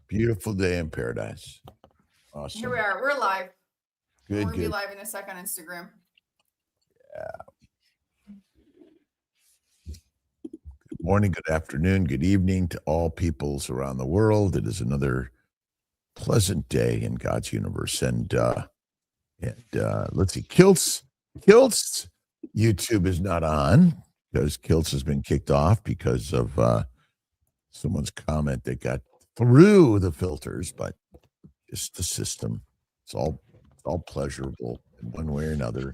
Beautiful day in paradise. Awesome. Here we are. We're live. Good, We're going to be good. live in a second on Instagram. Good morning, good afternoon, good evening to all peoples around the world. It is another pleasant day in God's universe. And let's see, Kiltz YouTube is not on because Kiltz has been kicked off because of someone's comment that got through the filters, but just the system. It's all pleasurable in one way or another.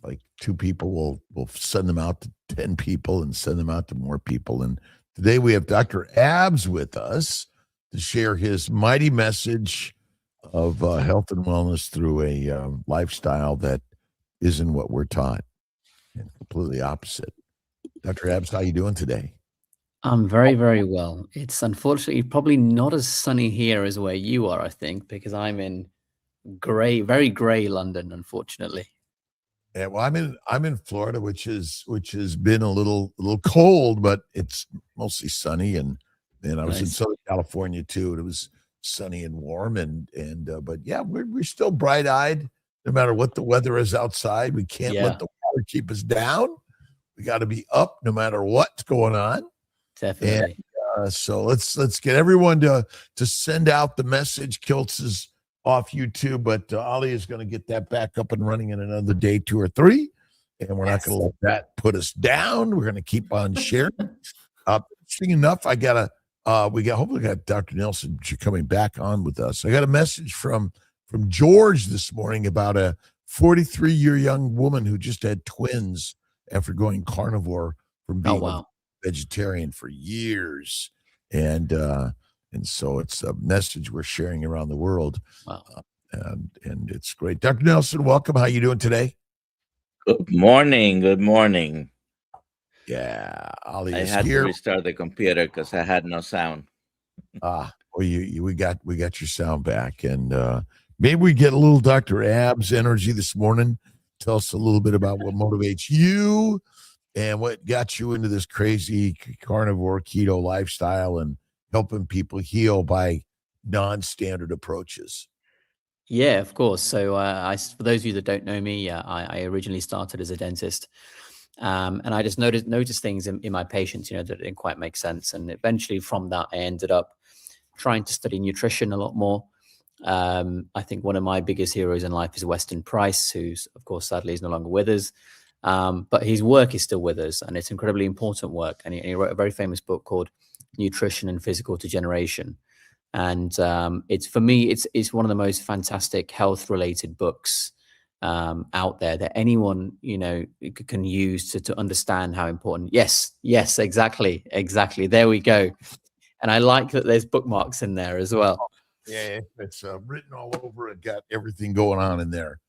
Like two people will send them out to 10 people and send them out to more people. And today we have Dr. Abs with us to share his mighty message of health and wellness through a lifestyle that isn't what we're taught, and completely opposite. Dr. Abs, how you doing today? I'm very, very well. It's unfortunately probably not as sunny here as where you are, I think, because I'm in very gray London, unfortunately. Yeah, well, I'm in Florida, which has been a little cold, but it's mostly sunny, and I was in Southern California too, and it was sunny and warm, and but yeah, we're still bright eyed no matter what the weather is outside. We can't let the water keep us down. We got to be up no matter what's going on. Definitely. And, so let's get everyone to send out the message. Kiltz is off YouTube, but Ali is going to get that back up and running in another day, 2 or 3, and we're not going to let that put us down. We're going to keep on sharing. Interesting enough, hopefully got Dr. Nelson coming back on with us. I got a message from George this morning about a 43-year young woman who just had twins after going carnivore from being vegetarian for years, and so it's a message we're sharing around the world. Wow. And it's great. Dr. Nelson, welcome. How you doing today? Good morning. Good morning. Yeah, Ali is I had here. to restart the computer because I had no sound. Well, we got your sound back, and maybe we get a little Dr. Abs energy this morning. Tell us a little bit about what motivates you and what got you into this crazy carnivore keto lifestyle and helping people heal by non-standard approaches. Yeah, of course. So for those of you that don't know me, I originally started as a dentist. And I just noticed things in my patients, that didn't quite make sense. And eventually from that, I ended up trying to study nutrition a lot more. I think one of my biggest heroes in life is Weston Price, who's, of course, sadly is no longer with us. But his work is still with us, and it's incredibly important work. And he wrote a very famous book called Nutrition and Physical Degeneration. And it's one of the most fantastic health-related books out there that anyone can use to understand how important. Yes, exactly. There we go. And I like that there's bookmarks in there as well. Yeah, it's written all over it. Got everything going on in there.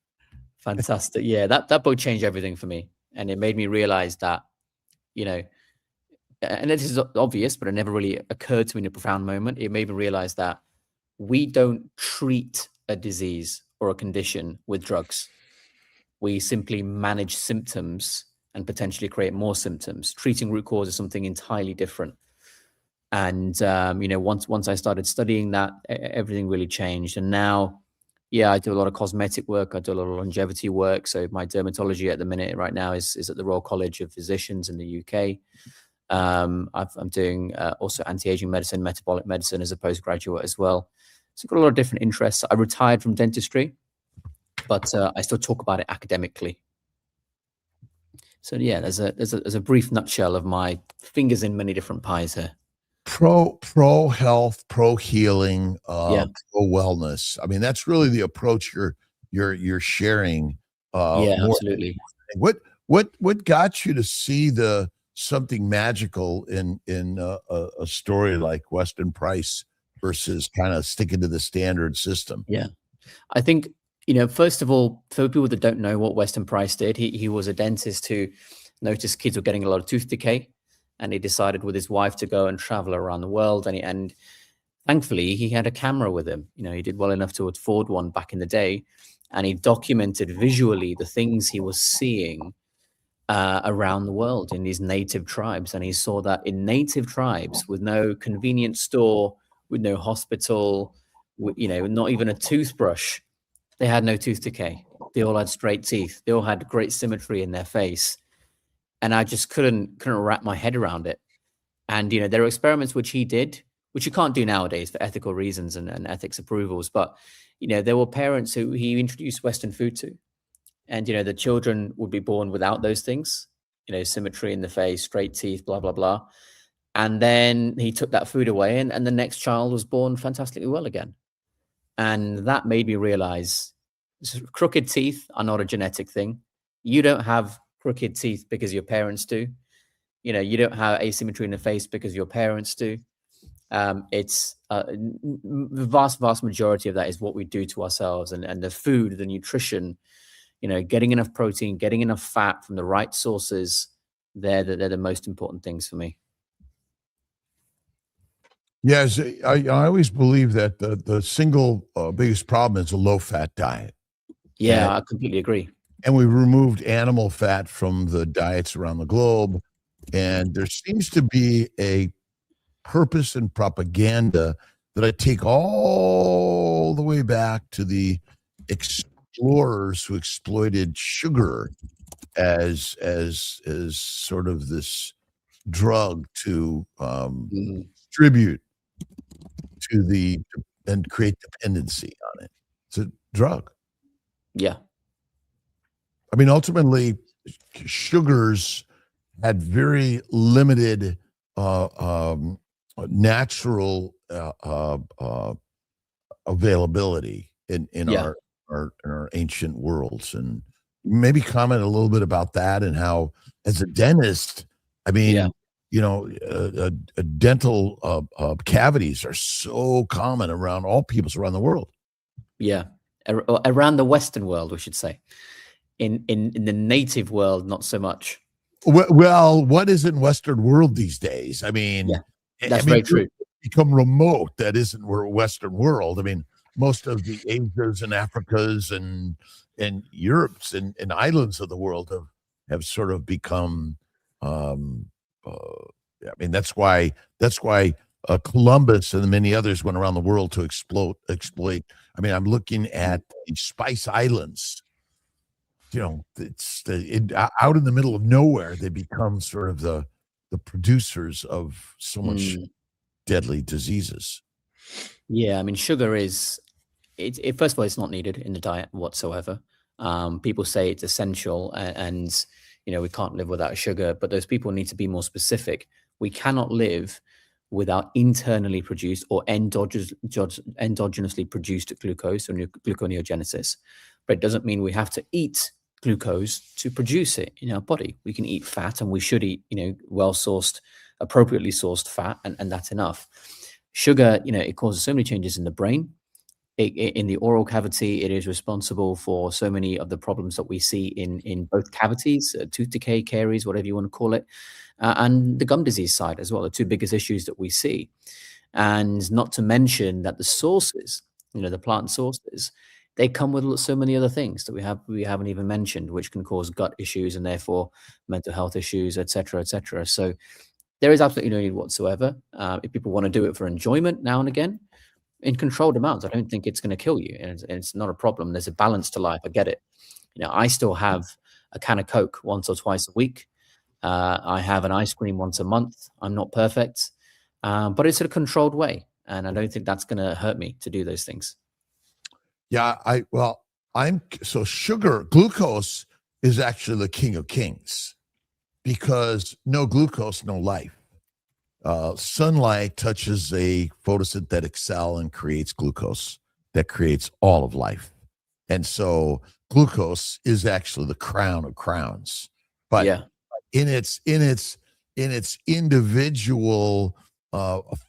Fantastic. Yeah, that book changed everything for me, and it made me realize that, and this is obvious, but it never really occurred to me in a profound moment. It made me realize that we don't treat a disease or a condition with drugs. We simply manage symptoms and potentially create more symptoms. Treating root cause is something entirely different. And, once I started studying that, everything really changed. And now, I do a lot of cosmetic work. I do a lot of longevity work. So my dermatology at the minute right now is at the Royal College of Physicians in the UK. I'm doing also anti-aging medicine, metabolic medicine as a postgraduate as well. So I've got a lot of different interests. I retired from dentistry, but I still talk about it academically. So yeah, there's a brief nutshell of my fingers in many different pies here. Pro health, pro healing, pro wellness. I mean, that's really the approach you're sharing. Absolutely. What got you to see something magical in a story like Weston Price versus kind of sticking to the standard system? Yeah, I think first of all, for people that don't know what Weston Price did, he was a dentist who noticed kids were getting a lot of tooth decay. And he decided with his wife to go and travel around the world. And thankfully, he had a camera with him. He did well enough to afford one back in the day. And he documented visually the things he was seeing around the world in these native tribes. And he saw that in native tribes with no convenience store with no hospital, not even a toothbrush. They had no tooth decay. They all had straight teeth. They all had great symmetry in their face. And I just couldn't wrap my head around it. And, there are experiments which he did, which you can't do nowadays for ethical reasons and ethics approvals. But, there were parents who he introduced Western food to. And, the children would be born without those things, symmetry in the face, straight teeth, blah, blah, blah. And then he took that food away and the next child was born fantastically well again. And that made me realize crooked teeth are not a genetic thing. You don't have crooked teeth because your parents do. You don't have asymmetry in the face because your parents do. It's the vast majority of that is what we do to ourselves, and the food, the nutrition, getting enough protein, getting enough fat from the right sources. They're the most important things for me. Yes, I always believe that the single biggest problem is a low-fat diet. Yeah, I completely agree. And we removed animal fat from the diets around the globe. And there seems to be a purpose and propaganda that I take all the way back to the explorers who exploited sugar as sort of this drug to distribute and create dependency on it. It's a drug. Yeah. I mean, ultimately, sugars had very limited natural availability in our ancient worlds. And maybe comment a little bit about that and how, as a dentist, I mean, dental cavities are so common around all peoples around the world. Yeah, around the Western world, we should say. In the native world, not so much. Well, what is in Western world these days? I mean, that's very true. Become remote. That isn't Western world. I mean, most of the Asias and Africas and Europes and islands of the world have sort of become. I mean, that's why Columbus and many others went around the world to exploit. I mean, I'm looking at the Spice Islands. It's out in the middle of nowhere. They become sort of the producers of so much deadly diseases. Yeah, I mean, sugar is first of all, it's not needed in the diet whatsoever. People say it's essential, and we can't live without sugar. But those people need to be more specific. We cannot live without internally produced or endogenously produced glucose or gluconeogenesis. But it doesn't mean we have to eat glucose to produce it in our body. We can eat fat, and we should eat, well-sourced, appropriately sourced fat, and that's enough. Sugar, it causes so many changes in the brain. In the oral cavity, it is responsible for so many of the problems that we see in both cavities, tooth decay, caries, whatever you want to call it, and the gum disease side as well, the two biggest issues that we see. And not to mention that the sources, the plant sources, they come with so many other things that we haven't even mentioned, which can cause gut issues and therefore mental health issues, et cetera, et cetera. So there is absolutely no need whatsoever. If people want to do it for enjoyment now and again, in controlled amounts, I don't think it's going to kill you. And it's not a problem. There's a balance to life. I get it. I still have a can of Coke once or twice a week. I have an ice cream once a month. I'm not perfect, but it's in a controlled way. And I don't think that's going to hurt me to do those things. Yeah, glucose is actually the king of kings, because no glucose, no life. Sunlight touches a photosynthetic cell and creates glucose that creates all of life. And so glucose is actually the crown of crowns. But in its individual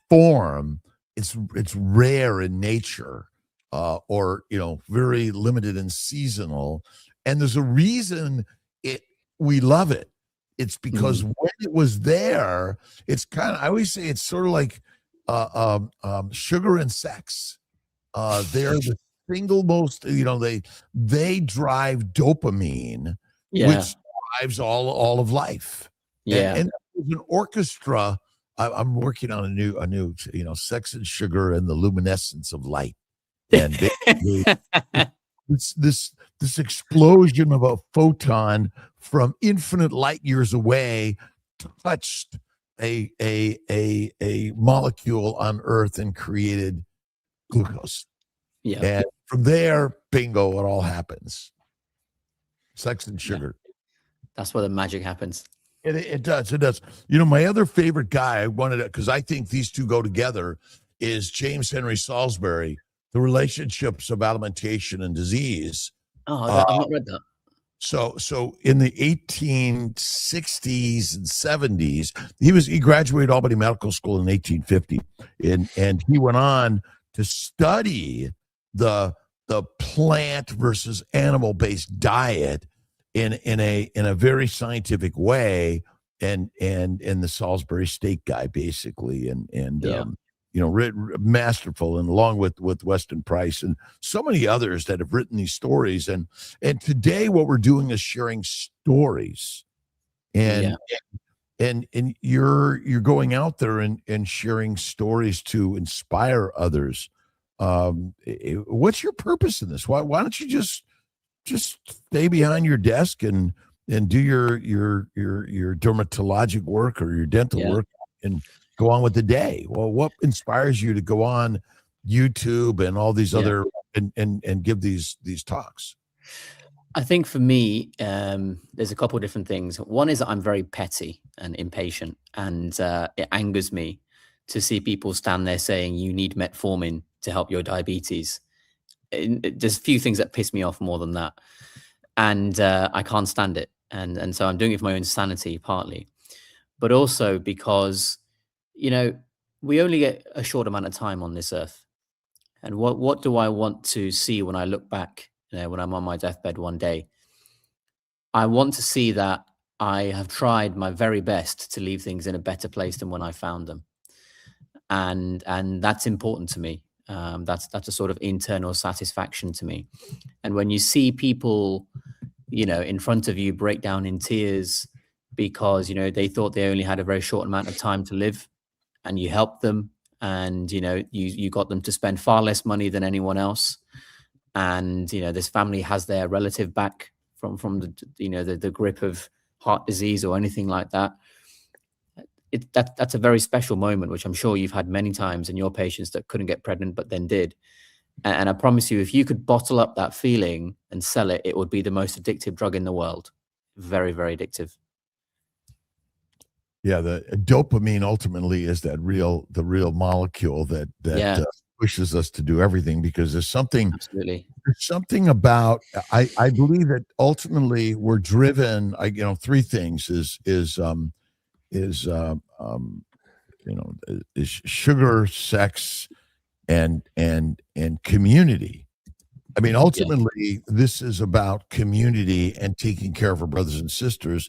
form, it's rare in nature. Or very limited and seasonal, and there's a reason we love it. It's because when it was there, it's I always say it's sort of like sugar and sex. They're the single most, they drive dopamine, which drives all of life. And there's an orchestra I'm working on a new, Sex and Sugar and the Luminescence of Light. And basically, this explosion of a photon from infinite light years away touched a molecule on Earth and created glucose. Yeah. And from there, bingo, it all happens. Sex and Sugar. That's where the magic happens. It does. It does. My other favorite guy, I wanted to, because I think these two go together, is James Henry Salisbury, The Relationships of Alimentation and Disease. Oh, I've not read that. So in the 1860s and 70s, he graduated Albany Medical School in 1850, and he went on to study the plant versus animal-based diet in a very scientific way, and the Salisbury steak guy basically, masterful, and along with Weston Price and so many others that have written these stories, and today what we're doing is sharing stories, and you're going out there and sharing stories to inspire others. What's your purpose in this? Why don't you just stay behind your desk and do your dermatologic work or your dental work and go on with the day? Well, what inspires you to go on YouTube and all these other and give these talks? I think for me, there's a couple of different things. One is that I'm very petty and impatient, and it angers me to see people stand there saying you need metformin to help your diabetes. There's a few things that piss me off more than that, and I can't stand it, and so I'm doing it for my own sanity partly, but also because we only get a short amount of time on this earth, and what do I want to see when I look back, when I'm on my deathbed one day? I want to see that I have tried my very best to leave things in a better place than when I found them, and that's important to me. That's a sort of internal satisfaction to me. And when you see people, in front of you break down in tears because, they thought they only had a very short amount of time to live, and you helped them, and, you got them to spend far less money than anyone else. And, this family has their relative back from the grip of heart disease or anything like that. That's a very special moment, which I'm sure you've had many times in your patients that couldn't get pregnant but then did. And I promise you, if you could bottle up that feeling and sell it, it would be the most addictive drug in the world. Very, very addictive. Yeah, the dopamine ultimately is the real molecule that pushes us to do everything, because there's something about, I believe that ultimately we're driven, three things is sugar, sex, and community. I mean, ultimately, this is about community and taking care of our brothers and sisters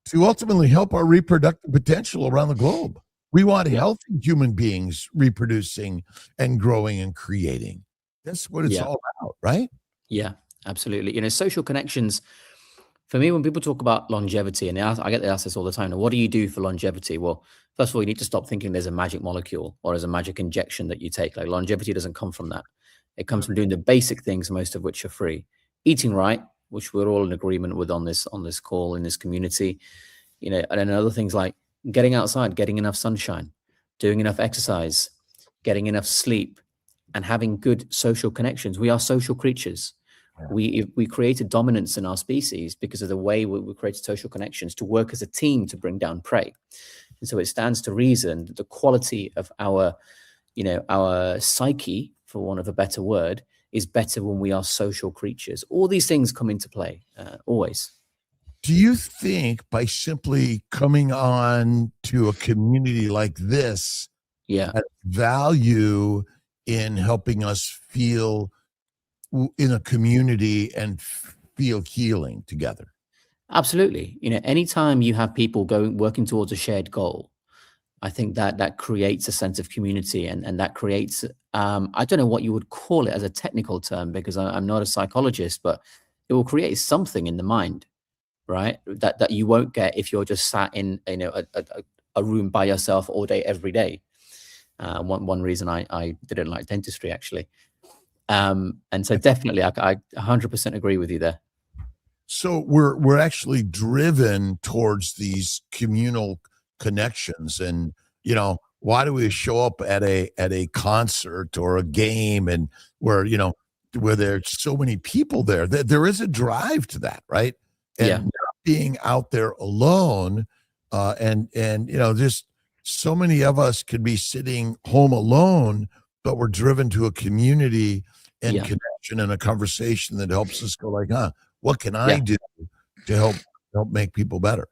to ultimately help our reproductive potential around the globe. We want healthy human beings reproducing and growing and creating. That's what it's all about, right? Yeah, absolutely. Social connections. For me, when people talk about longevity, and I get asked this all the time, now, what do you do for longevity? Well, first of all, you need to stop thinking there's a magic molecule or there's a magic injection that you take. Like, longevity doesn't come from that. It comes from doing the basic things, most of which are free. Eating right, which we're all in agreement with on this call, in this community. And then other things like getting outside, getting enough sunshine, doing enough exercise, getting enough sleep, and having good social connections. We are social creatures. We created dominance in our species because of the way we created social connections to work as a team to bring down prey. And so it stands to reason that the quality of our psyche, for want of a better word, is better when we are social creatures. All these things come into play, always. Do you think by simply coming on to a community like this, has value in helping us feel in a community and feel healing together? Absolutely. Anytime you have people working towards a shared goal, I think that creates a sense of community, and that creates, I don't know what you would call it as a technical term, because I'm not a psychologist, but it will create something in the mind, right? That you won't get if you're just sat in, a a room by yourself all day, every day. One reason I didn't like dentistry, actually. And so definitely, I 100% agree with you there. So we're actually driven towards these communal connections, and why do we show up at a concert or a game, and where there's so many people there? There is a drive to that, right? And not being out there alone, and just so many of us could be sitting home alone, but we're driven to a community and connection and a conversation that helps us go like, what can I do to help make people better?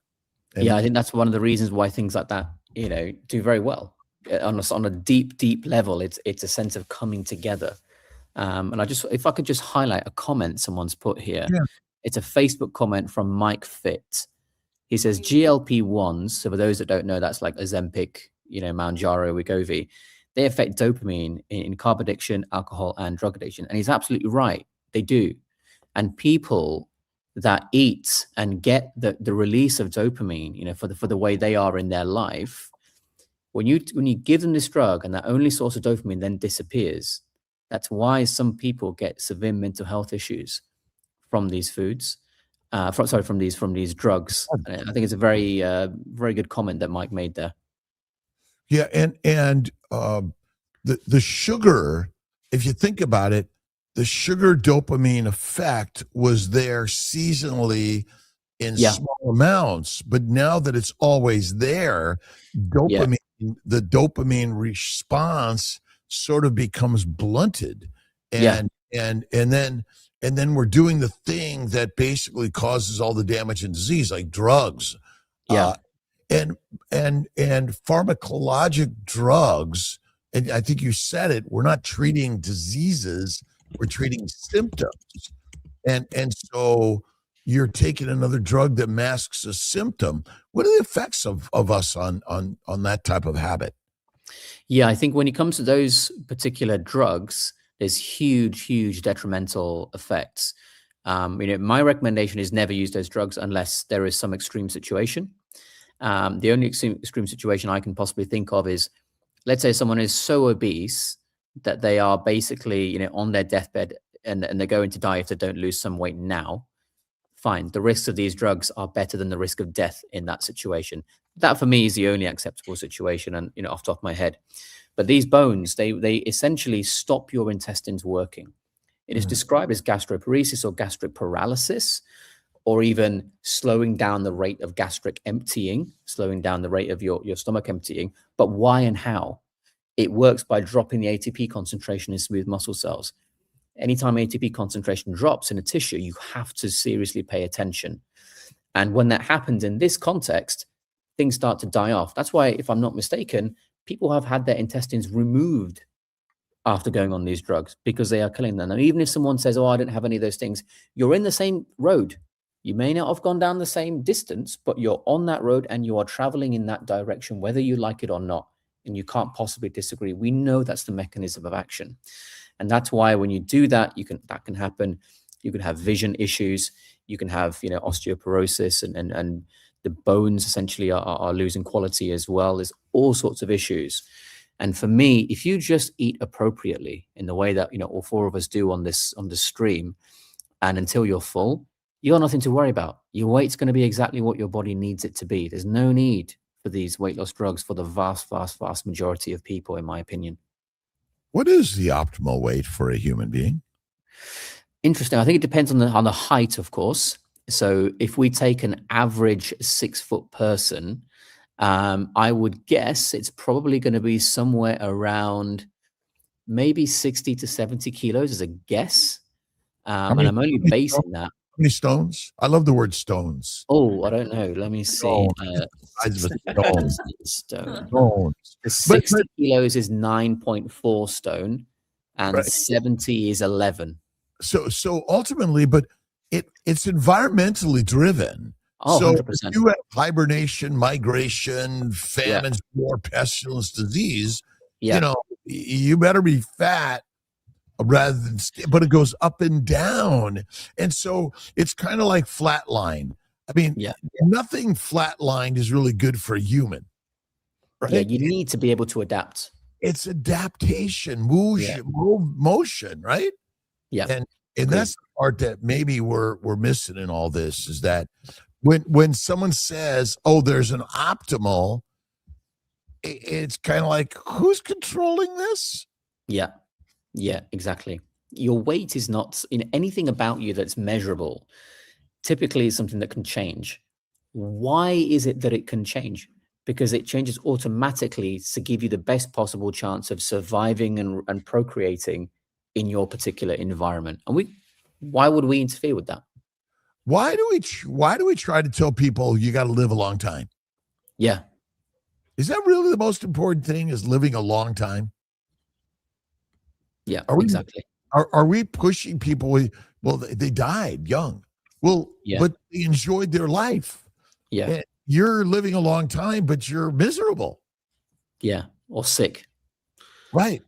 And I think that's one of the reasons why things like that, do very well on a deep level. It's a sense of coming together. And if I could just highlight a comment someone's put here. It's a Facebook comment from Mike Fit. He says GLP-1s. So for those that don't know, that's like Ozempic, Mounjaro, Wegovy. They affect dopamine in carb addiction, alcohol, and drug addiction. And he's absolutely right. They do. And people that eat and get the release of dopamine, for the way they are in their life, when you give them this drug and that only source of dopamine then disappears, that's why some people get severe mental health issues from these foods, from these drugs. And I think it's a very very good comment that Mike made there. Yeah, and the sugar, if you think about it, the sugar dopamine effect was there seasonally in small amounts, but now that it's always there, the dopamine response sort of becomes blunted, and then we're doing the thing that basically causes all the damage and disease, like drugs. And pharmacologic drugs, and I think you said it, we're not treating diseases, we're treating symptoms. And so you're taking another drug that masks a symptom. What are the effects of us on that type of habit? Yeah, I think when it comes to those particular drugs, there's huge detrimental effects. My recommendation is never use those drugs unless there is some extreme situation. The only extreme situation I can possibly think of is, let's say someone is so obese that they are basically, on their deathbed and they're going to die if they don't lose some weight now. Fine. The risks of these drugs are better than the risk of death in that situation. That for me is the only acceptable situation, and off the top of my head. But these bones, they essentially stop your intestines working. It is described as gastroparesis or gastric paralysis, or even slowing down the rate of gastric emptying, slowing down the rate of your stomach emptying. But why and how? It works by dropping the ATP concentration in smooth muscle cells. Anytime ATP concentration drops in a tissue, you have to seriously pay attention. And when that happens in this context, things start to die off. That's why, if I'm not mistaken, people have had their intestines removed after going on these drugs, because they are killing them. And even if someone says, I didn't have any of those things, you're in the same road. You may not have gone down the same distance, but you're on that road and you are traveling in that direction, whether you like it or not. And you can't possibly disagree. We know that's the mechanism of action. And that's why when you do that, that can happen. You can have vision issues. You can have, osteoporosis, and the bones essentially are losing quality as well. There's all sorts of issues. And for me, if you just eat appropriately in the way that, all four of us do on this stream, and until you're full, you got nothing to worry about. Your weight's going to be exactly what your body needs it to be. There's no need for these weight loss drugs for the vast majority of people, in my opinion. What is the optimal weight for a human being? Interesting. I think it depends on the height, of course. So if we take an average 6-foot person, I would guess it's probably going to be somewhere around maybe 60 to 70 kilos as a guess. And I'm only basing that. How many stones? I love the word stones. Oh, I don't know. Let me see. Size of a stone. Stones. The 60 kilos is 9.4 stone, and 70 is 11. So ultimately, but it's environmentally driven. Oh, so 100%. if you have hibernation, migration, famines, war, pestilence, disease, you better be fat rather than, but it goes up and down. And so it's kind of like flatline. I mean, nothing flatlined is really good for a human. right? Yeah, you need to be able to adapt. It's adaptation, motion, right? Yeah. And Agreed. that's the part that maybe we're missing in all this, is that when someone says, "Oh, there's an optimal," it's kind of like, who's controlling this? Yeah. Yeah, exactly. Your weight is not in anything about you that's measurable. Typically, it's something that can change. Why is it that it can change? Because it changes automatically to give you the best possible chance of surviving and procreating in your particular environment. And why would we interfere with that? Why do we try to tell people you got to live a long time? Yeah. Is that really the most important thing, is living a long time? Yeah, Are we, exactly. Are we pushing people? Well, they died young. Well, Yeah. but they enjoyed their life. Yeah. And you're living a long time, but you're miserable. Yeah. Or sick. Right.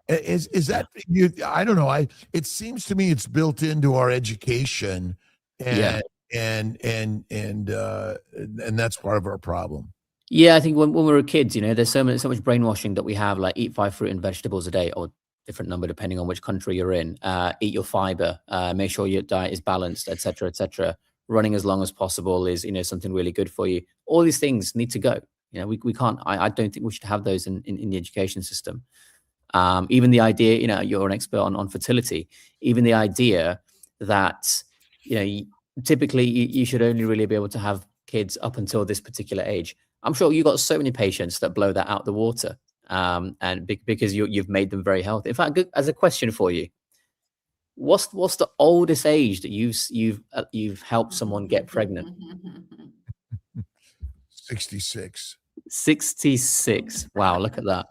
Is that you? I don't know. It seems to me it's built into our education, and that's part of our problem. Yeah, I think when we were kids, there's so much brainwashing that we have, like eat 5 fruit and vegetables a day, or different number depending on which country you're in. Eat your fiber, make sure your diet is balanced, etc., etc. Running as long as possible is, something really good for you. All these things need to go. We can't. I don't think we should have those in the education system. Even the idea, you're an expert on fertility. Even the idea that typically you should only really be able to have kids up until this particular age. I'm sure you got so many patients that blow that out the water, and because you've made them very healthy. In fact, as a question for you, what's the oldest age that you've helped someone get pregnant? 66. 66. Wow, look at that.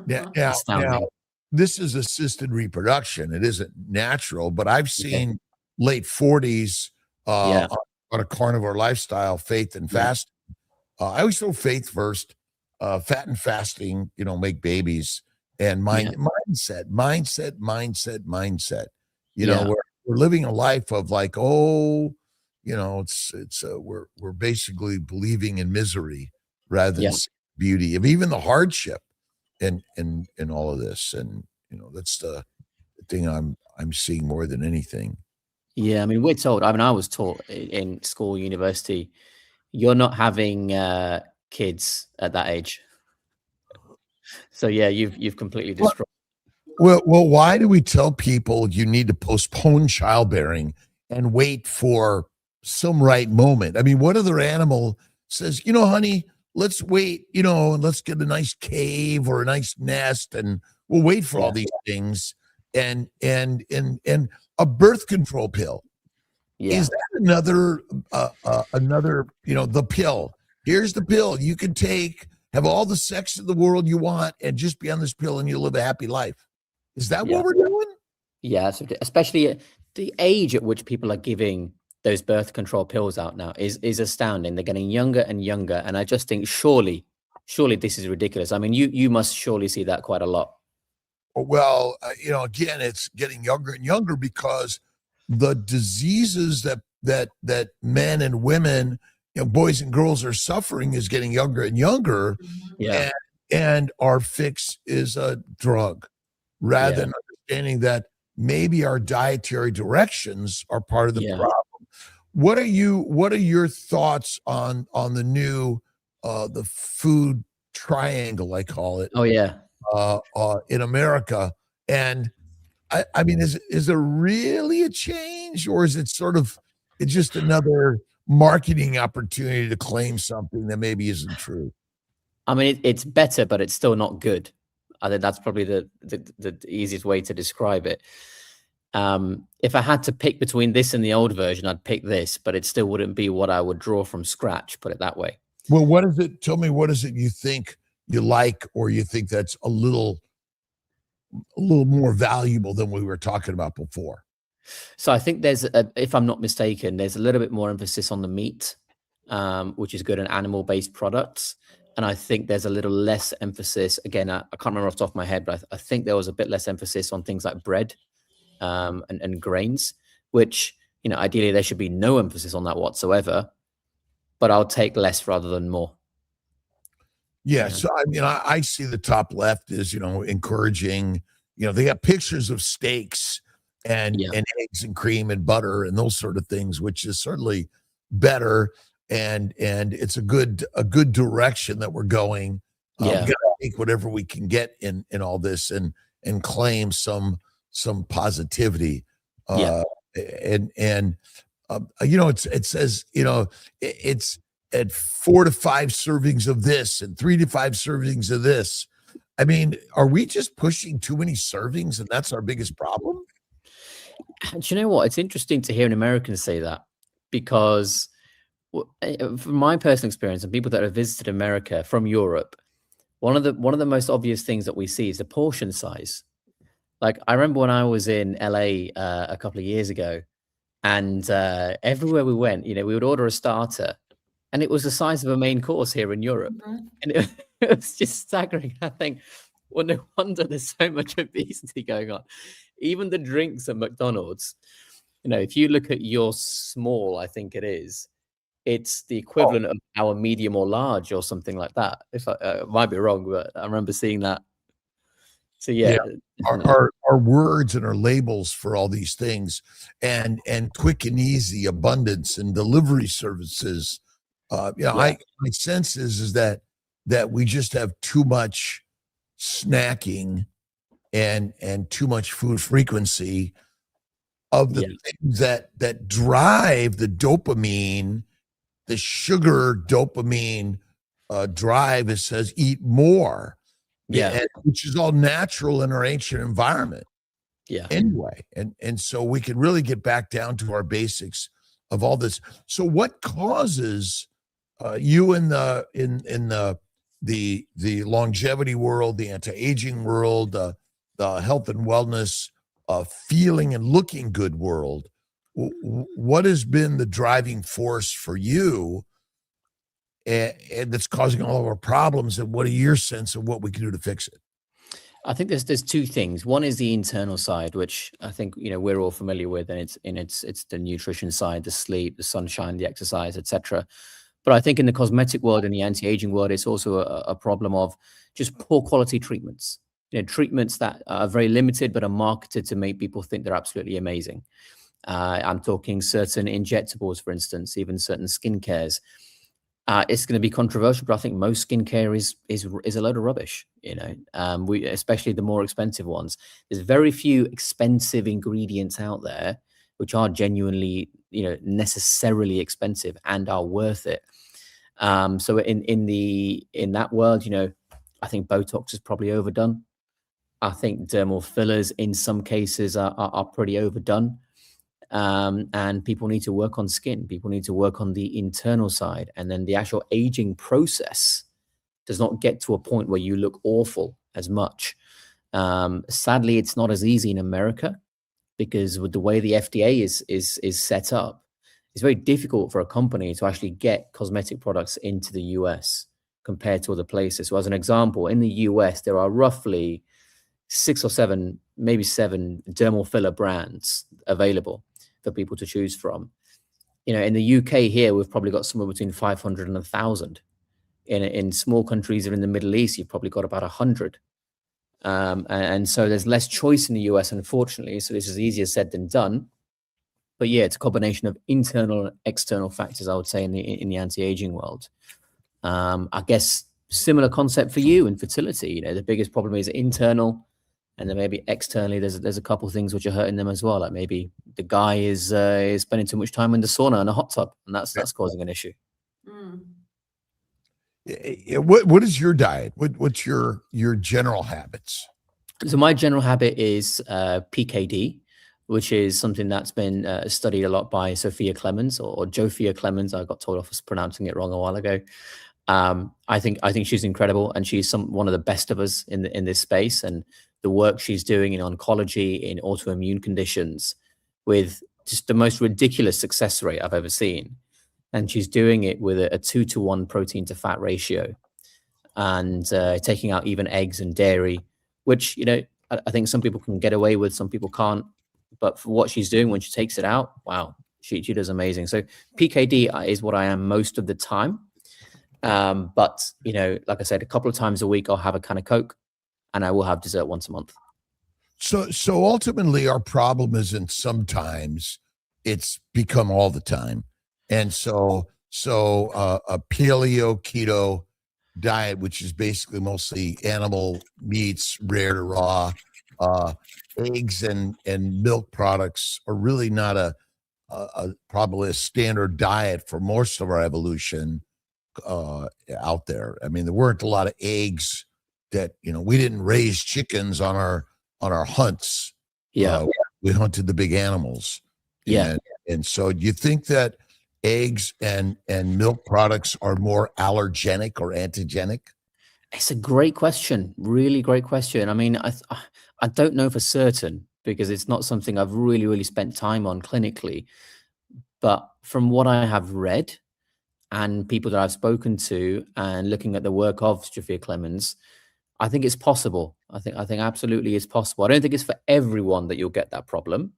Yeah. Astounding. Now, this is assisted reproduction. It isn't natural, but I've seen late 40s on a carnivore lifestyle, faith and fasting. I always throw faith first. Fat and fasting, make babies, and mindset. We're living a life of like, we're basically believing in misery rather than beauty of even the hardship and all of this. And that's the thing I'm seeing more than anything. Yeah, I mean, we're told. I mean, I was taught in school, university, you're not having kids at that age. So yeah, you've completely destroyed. Well, why do we tell people you need to postpone childbearing and wait for some right moment? I mean, what other animal says, honey, let's wait, and let's get a nice cave or a nice nest, and we'll wait for all these things, and a birth control pill. Yeah. Is that another, the pill? Here's the pill you can take, have all the sex in the world you want, and just be on this pill and you'll live a happy life. Is that what we're doing? Yeah, especially the age at which people are giving those birth control pills out now is astounding. They're getting younger and younger. And I just think surely this is ridiculous. I mean, you must surely see that quite a lot. Well, again, it's getting younger and younger because the diseases that men and women, boys and girls are suffering is getting younger and younger. Yeah. And our fix is a drug, rather than understanding that maybe our dietary directions are part of the problem. What are your thoughts on the new the food triangle, I call it? Oh yeah. In America? And I mean, is there really a change, or is it it's just another marketing opportunity to claim something that maybe isn't true? I mean, it's better, but it's still not good. I think that's probably the easiest way to describe it. If I had to pick between this and the old version, I'd pick this, but it still wouldn't be what I would draw from scratch, put it that way. Well, what is it? Tell me, what is it you think you like, or you think that's a little more valuable than we were talking about before? So I think if I'm not mistaken, there's a little bit more emphasis on the meat, which is good, in animal-based products. And I think there's a little less emphasis, again, I can't remember off the top of my head, but I think there was a bit less emphasis on things like bread and grains, which, ideally there should be no emphasis on that whatsoever, but I'll take less rather than more. Yeah. Yeah. So I mean, I see the top left is, encouraging, they got pictures of steaks Yeah. and eggs and cream and butter and those sort of things, which is certainly better. And it's a good direction that we're going. We Yeah. got to take whatever we can get in all this and claim some positivity. Yeah. It says, it's at 4 to 5 servings of this and 3 to 5 servings of this. I mean, are we just pushing too many servings and that's our biggest problem? And you know what? It's interesting to hear an American say that because from my personal experience and people that have visited America from Europe, one of the most obvious things that we see is the portion size. Like I remember when I was in LA a couple of years ago, and everywhere we went, we would order a starter, and it was the size of a main course here in Europe, and it was just staggering. I think, well, no wonder there's so much obesity going on. Even the drinks at McDonald's, if you look at your small, I think it's the equivalent of our medium or large or something like that. If I might be wrong, but I remember seeing that. So yeah. Our words and our labels for all these things and quick and easy abundance and delivery services. My sense is that we just have too much snacking and too much food frequency of the things that drive the dopamine, the sugar dopamine drive. It says eat more. Which is all natural in our ancient environment. Yeah. Anyway, and so we can really get back down to our basics of all this. So what causes you in the longevity world, the anti-aging world, the health and wellness, feeling and looking good world? What has been the driving force for you? And that's causing all of our problems, and what are your sense of what we can do to fix it? I think there's two things. One is the internal side, which I think we're all familiar with, and it's the nutrition side, the sleep, the sunshine, the exercise, etc. But I think in the cosmetic world and the anti-aging world, it's also a problem of just poor quality treatments. Treatments that are very limited but are marketed to make people think they're absolutely amazing. I'm talking certain injectables, for instance, even certain skincares. It's going to be controversial, but I think most skincare is a load of rubbish. Especially the more expensive ones. There's very few expensive ingredients out there which are genuinely, necessarily expensive and are worth it. So in that world, I think Botox is probably overdone. I think dermal fillers in some cases are pretty overdone. And people need to work on skin. People need to work on the internal side. And then the actual aging process does not get to a point where you look awful as much. Sadly, it's not as easy in America because with the way the FDA is set up, it's very difficult for a company to actually get cosmetic products into the US compared to other places. So as an example, in the US, there are roughly 6 or 7, maybe 7 dermal filler brands available for people to choose from. In the UK here, we've probably got somewhere between 500 and 1,000. In small countries or in the Middle East, you've probably got about 100. And so there's less choice in the US, unfortunately. So this is easier said than done. But yeah, it's a combination of internal and external factors, I would say, in the anti-aging world. I guess similar concept for you in fertility. The biggest problem is internal. And then maybe externally, there's a couple of things which are hurting them as well. Like maybe the guy is spending too much time in the sauna and a hot tub, and that's causing an issue. What is your diet? What's your general habits? So my general habit is PKD, which is something that's been studied a lot by Sophia Clemens or Jophia Clemens. I got told off for pronouncing it wrong a while ago. I think she's incredible, and she's one of the best of us in this space. And the work she's doing in oncology, in autoimmune conditions, with just the most ridiculous success rate I've ever seen. And she's doing it with a 2-to-1 protein to fat ratio, and taking out even eggs and dairy, which I think some people can get away with, some people can't. But for what she's doing when she takes it out, wow, she does amazing. So PKD is what I am most of the time. But, you know, like I said, a couple of times a week, I'll have a can of Coke, and I will have dessert once a month. So ultimately, our problem isn't sometimes; it's become all the time. And so a paleo keto diet, which is basically mostly animal meats, rare to raw, uh, eggs and milk products are really not probably a standard diet for most of our evolution out there. I mean, there weren't a lot of eggs that, you know, we didn't raise chickens on our hunts. Yeah. We hunted the big animals. Yeah. And so do you think that eggs and milk products are more allergenic or antigenic? It's a great question. Really great question. I mean, I don't know for certain because it's not something I've really spent time on clinically. But from what I have read and people that I've spoken to and looking at the work of Jafir Clemens, I think it's possible. I think absolutely it's possible. I don't think it's for everyone that you'll get that problem.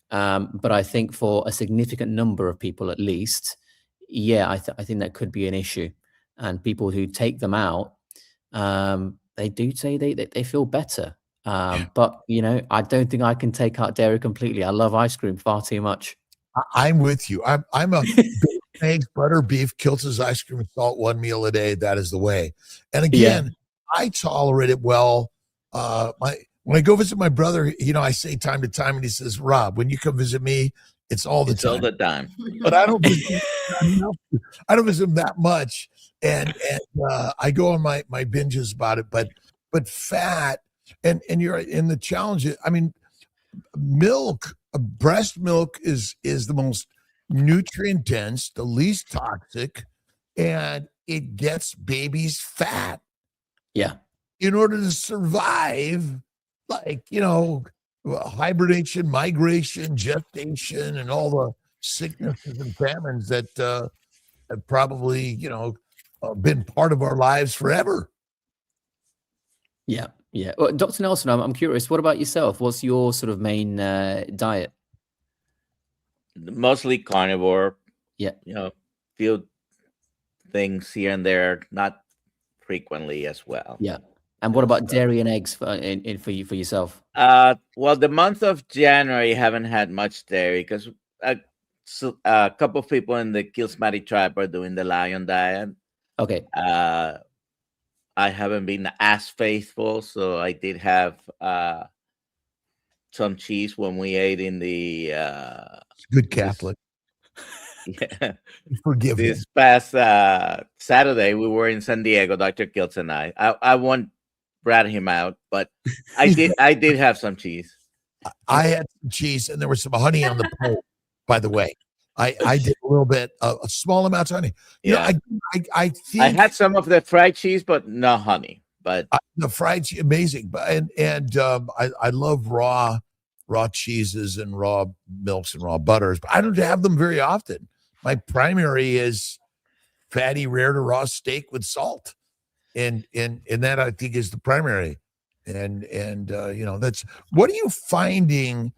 But I think for a significant number of people at least, yeah, I think that could be an issue. And people who take them out, they do say they feel better. But, you know, I don't think I can take out dairy completely. I love ice cream far too much. I'm with you. I'm a eggs, butter, beef, Kiltz's ice cream and salt, one meal a day. That is the way. And again, I tolerate it well. When I go visit my brother, you know, I say time to time, and he says, "Rob, when you come visit me, it's all the time." All the time. But I don't visit him that much, and I go on my binges about it. But fat and you're in the challenge. I mean, milk, breast milk is the most nutrient dense, the least toxic, and it gets babies fat. Yeah. In order to survive, like, you know, hibernation, migration, gestation, and all the sicknesses and famines that have probably, you know, been part of our lives forever. Yeah. Yeah. Well, Dr. Nelson, I'm curious, what about yourself? What's your sort of main diet? Mostly carnivore. Yeah. You know, few things here and there, not frequently as well. Yeah. And what about dairy and eggs for yourself? Well, the month of January, haven't had much dairy because a couple of people in the Kiltz tribe are doing the lion diet. Okay. I haven't been as faithful, so I did have some cheese when we ate in the Good Catholic. yeah. Forgive This him. past Saturday, we were in San Diego, Dr.Kiltz and I won't rat him out, but I did have some cheese. I had some cheese, and there was some honey on the plate, by the way. I did a little bit, a small amount of honey. You know, I think I had some of the fried cheese, but no honey. But the fried cheese, amazing. But I love raw cheeses and raw milks and raw butters, but I don't have them very often. My primary is fatty, rare to raw steak with salt, and that I think is the primary. And you know, that's what are you finding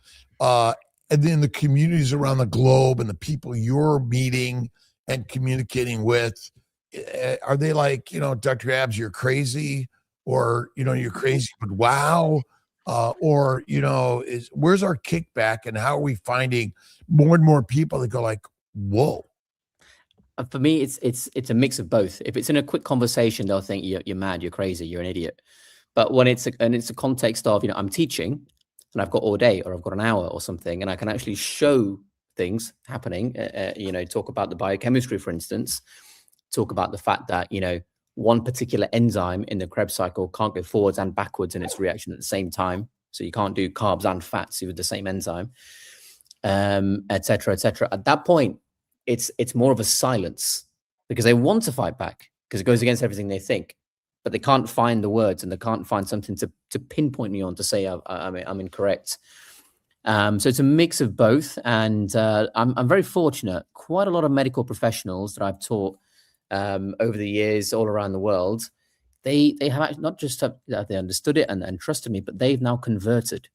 and in the communities around the globe and the people you're meeting and communicating with? Are they like, you know, Dr. Abs, you're crazy, or, you know, you're crazy, but wow, or, you know, where's our kickback, and how are we finding more and more people that go like, whoa? For me, it's a mix of both. If it's in a quick conversation, they'll think you're mad, you're crazy, you're an idiot. But when it's a context of, you know, I'm teaching and I've got all day or I've got an hour or something, and I can actually show things happening, you know, talk about the biochemistry, for instance, talk about the fact that, you know, one particular enzyme in the Krebs cycle can't go forwards and backwards in its reaction at the same time. So you can't do carbs and fats with the same enzyme, et cetera, et cetera. At that point, it's more of a silence because they want to fight back because it goes against everything they think, but they can't find the words and they can't find something to pinpoint me on to say I'm incorrect. So it's a mix of both, and I'm very fortunate. Quite a lot of medical professionals that I've taught over the years all around the world, they have actually not just they understood it and trusted me, but they've now converted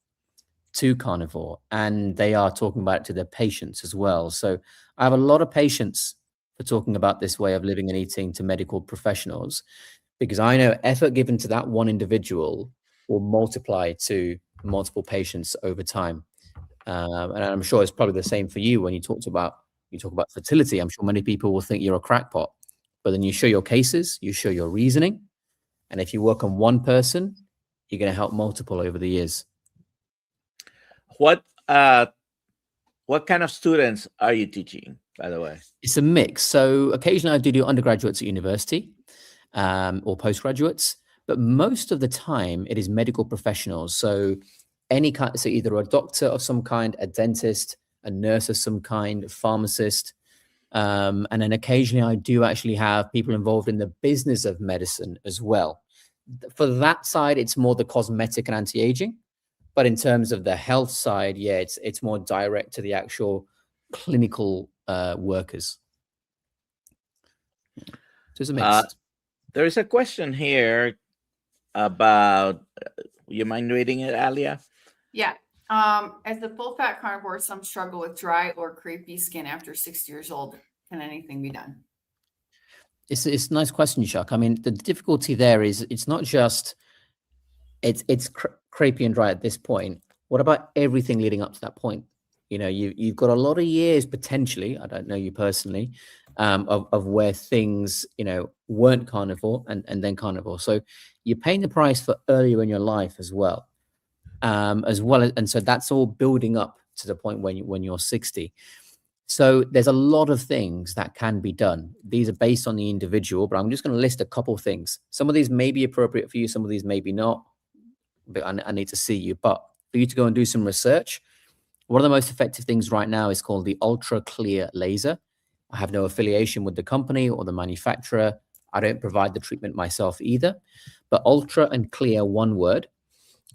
to carnivore, and they are talking about it to their patients as well. So I have a lot of patients for talking about this way of living and eating to medical professionals, because I know effort given to that one individual will multiply to multiple patients over time. And I'm sure it's probably the same for you when you talk about fertility. I'm sure many people will think you're a crackpot, but then you show your cases, you show your reasoning, and if you work on one person, you're going to help multiple over the years. What kind of students are you teaching, by the way? It's a mix. So occasionally I do undergraduates at university or postgraduates, but most of the time it is medical professionals. So so either a doctor of some kind, a dentist, a nurse of some kind, a pharmacist. And then occasionally I do actually have people involved in the business of medicine as well. For that side, it's more the cosmetic and anti-aging. But in terms of the health side, yeah, it's more direct to the actual clinical workers. So it's a mix. There is a question here about, you mind reading it, Alia? Yeah. As a full fat carnivore, some struggle with dry or crepey skin after 60 years old. Can anything be done? It's a nice question, Chuck. I mean, the difficulty there is it's not just it's crepey and dry at this point. What about everything leading up to that point? You know, you've got a lot of years potentially, I don't know you personally, of where things, you know, weren't carnivore and then carnivore. So you're paying the price for earlier in your life as well. And so that's all building up to the point when you're 60. So there's a lot of things that can be done. These are based on the individual, but I'm just going to list a couple of things. Some of these may be appropriate for you, some of these maybe not, but I need to see you. But for you to go and do some research, one of the most effective things right now is called the ultra clear laser. I have no affiliation with the company or the manufacturer. I don't provide the treatment myself either, but ultra and clear, one word.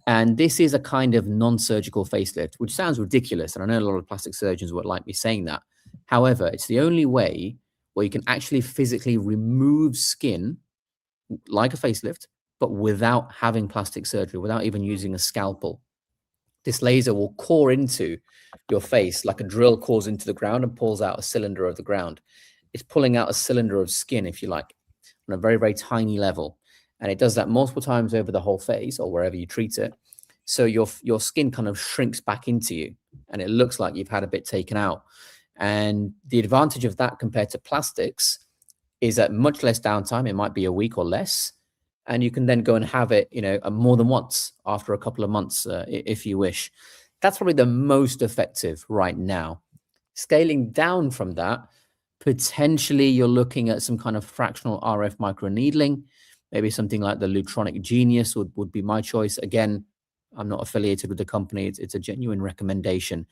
And this is a kind of non-surgical facelift, which sounds ridiculous. And I know a lot of plastic surgeons would like me saying that. However, it's the only way where you can actually physically remove skin like a facelift, but without having plastic surgery, without even using a scalpel. This laser will core into your face like a drill cores into the ground and pulls out a cylinder of the ground. It's pulling out a cylinder of skin, if you like, on a very, very tiny level. And it does that multiple times over the whole face or wherever you treat it. So your skin kind of shrinks back into you and it looks like you've had a bit taken out. And the advantage of that compared to plastics is that much less downtime. It might be a week or less. And you can then go and have it, you know, more than once after a couple of months, if you wish. That's probably the most effective right now. Scaling down from that, potentially you're looking at some kind of fractional RF microneedling. Maybe something like the Lutronic Genius would be my choice. Again, I'm not affiliated with the company. It's a genuine recommendation.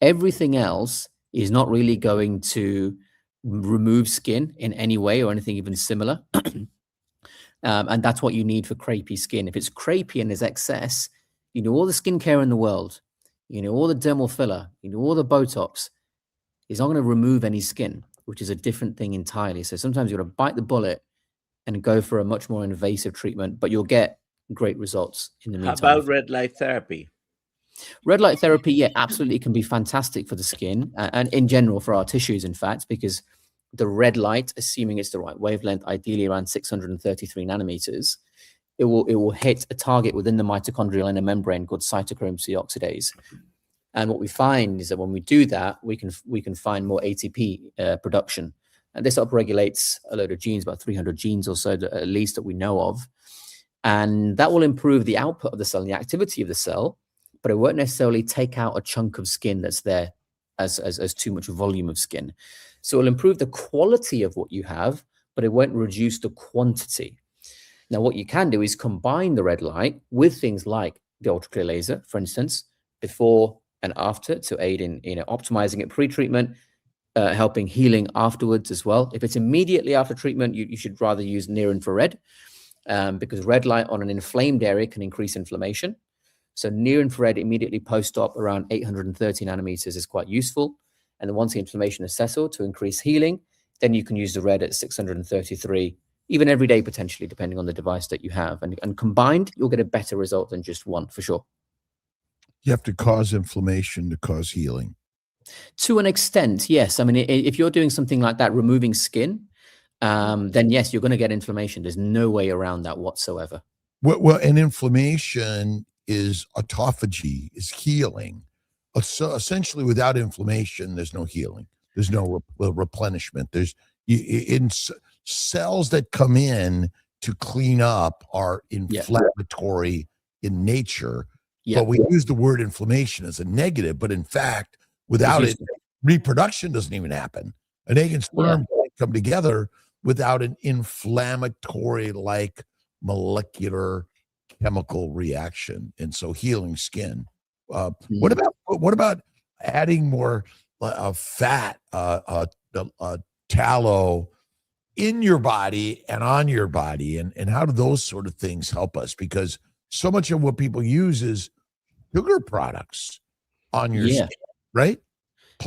Everything else is not really going to remove skin in any way or anything even similar. And that's what you need for crepey skin. If it's crepey and there's excess, you know all the skincare in the world, you know all the dermal filler, you know all the Botox, it's not going to remove any skin, which is a different thing entirely. So sometimes you've got to bite the bullet and go for a much more invasive treatment, but you'll get great results in the meantime. How about red light therapy? Red light therapy, yeah, absolutely can be fantastic for the skin and in general for our tissues, in fact, because the red light, assuming it's the right wavelength, ideally around 633 nanometers, it will hit a target within the mitochondrial inner membrane called cytochrome C oxidase. And what we find is that when we do that, we can find more ATP production. And this upregulates a load of genes, about 300 genes or so, at least that we know of. And that will improve the output of the cell and the activity of the cell, but it won't necessarily take out a chunk of skin that's there as too much volume of skin. So it'll improve the quality of what you have, but it won't reduce the quantity. Now, what you can do is combine the red light with things like the ultra-clear laser, for instance, before and after, to aid in optimizing it pre-treatment, helping healing afterwards as well. If it's immediately after treatment, you should rather use near infrared because red light on an inflamed area can increase inflammation. So near infrared immediately post-op around 830 nanometers is quite useful. And then once the inflammation is settled to increase healing, then you can use the red at 633, even every day potentially, depending on the device that you have. And combined, you'll get a better result than just one, for sure. You have to cause inflammation to cause healing. To an extent, yes. I mean, if you're doing something like that, removing skin, then yes, you're going to get inflammation. There's no way around that whatsoever. Well, and inflammation is autophagy, is healing. So essentially, without inflammation, there's no healing. There's no replenishment. Cells that come in to clean up are inflammatory in nature. But we use the word inflammation as a negative. But in fact, without it, reproduction doesn't even happen. An egg and sperm don't come together without an inflammatory-like molecular chemical reaction. And so healing skin. What about adding more fat, tallow in your body and on your body? And how do those sort of things help us? Because so much of what people use is sugar products on your skin, right?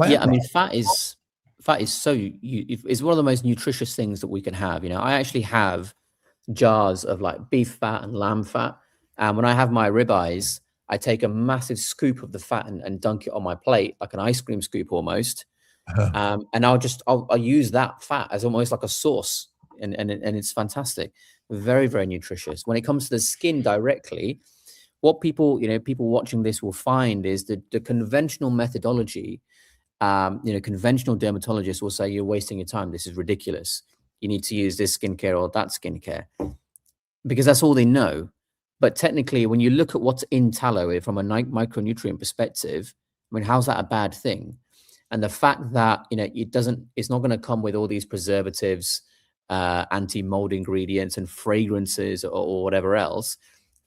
I mean, fat is it's one of the most nutritious things that we can have. You know, I actually have jars of like beef fat and lamb fat, and when I have my ribeyes, I take a massive scoop of the fat and dunk it on my plate like an ice cream scoop almost, and I'll use that fat as almost like a sauce, and it's fantastic, very, very nutritious. When it comes to the skin directly, what people watching this will find is that the conventional methodology. Conventional dermatologists will say you're wasting your time. This is ridiculous. You need to use this skincare or that skincare because that's all they know. But technically, when you look at what's in tallow from a micronutrient perspective, I mean, how's that a bad thing? And the fact that, it's not going to come with all these preservatives, anti-mold ingredients and fragrances or whatever else.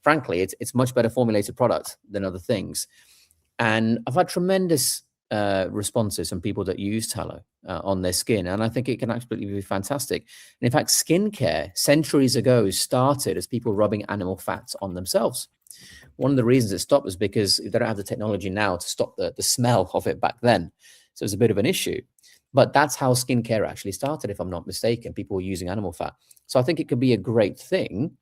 Frankly, it's much better formulated product than other things. And I've had tremendous responses from people that use tallow on their skin, and I think it can absolutely be fantastic. And in fact, skincare centuries ago started as people rubbing animal fats on themselves. One of the reasons it stopped was because they don't have the technology now to stop the smell of it back then, so it's a bit of an issue. But that's how skincare actually started, if I'm not mistaken. People were using animal fat, so I think it could be a great thing.